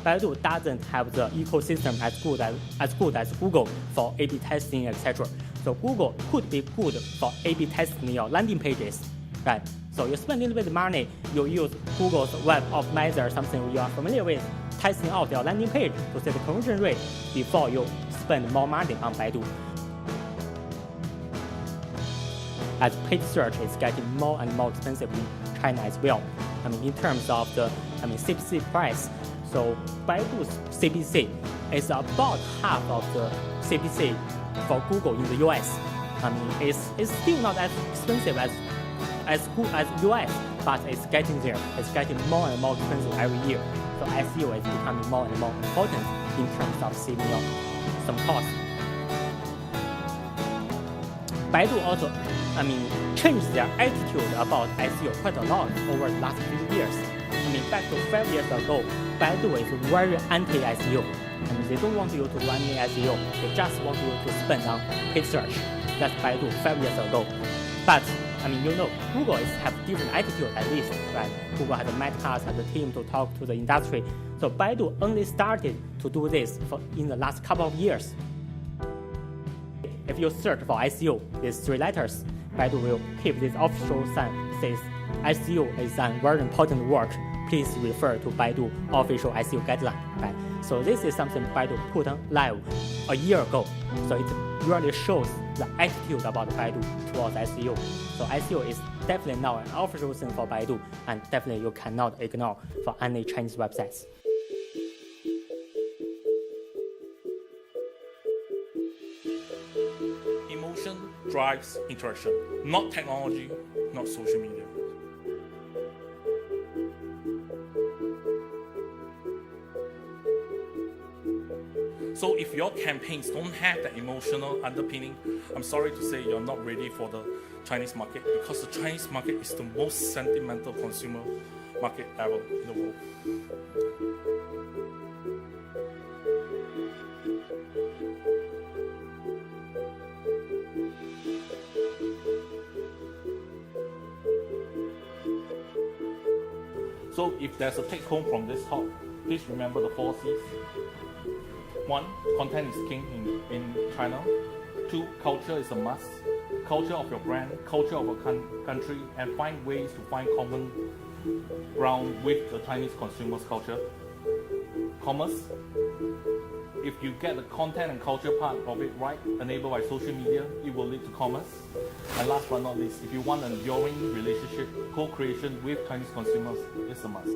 Baidu doesn't have the ecosystem as good as Google for A/B testing, etc. So Google could be good for A/B testing your landing pages, right? So you spend a little bit of money, you use Google's web optimizer, something you are familiar with, testing out your landing page to see the conversion rate before you spend more money on Baidu. As paid search is getting more and more expensive in China as well. In terms of the CPC price, so Baidu's CPC is about half of the CPC for Google in the US. It's still not as expensive as good as US, but it's getting there. It's getting more and more expensive every year. So SEO is becoming more and more important in terms of saving some costs. Baidu also, changed their attitude about SEO quite a lot over the last few years. Back to 5 years ago, Baidu is very anti-SEO. They don't want you to do any SEO. They just want you to spend on paid search. That's Baidu 5 years ago. But Google have different attitude at least, right? Google has a Masterclass, has a team to talk to the industry. So Baidu only started to do this in the last couple of years. If you search for SEO, these 3 letters, Baidu will keep this official sign says SEO is a very important work. Please refer to Baidu official SEO guideline. Right? So this is something Baidu put on live a year ago. So it really shows the attitude about Baidu towards SEO. So SEO is definitely now an official thing for Baidu, and definitely you cannot ignore for any Chinese websites. Emotion drives interaction, not technology, not social media. So if your campaigns don't have that emotional underpinning, I'm sorry to say you're not ready for the Chinese market, because the Chinese market is the most sentimental consumer market ever in the world. So if there's a take home from this talk, please remember the 4 C's. 1, content is king in China. 2, culture is a must. Culture of your brand, culture of a country, and find ways to find common ground with the Chinese consumer's culture. Commerce. If you get the content and culture part of it right, enabled by social media, it will lead to commerce. And last but not least, if you want an enduring relationship, co-creation with Chinese consumers is a must.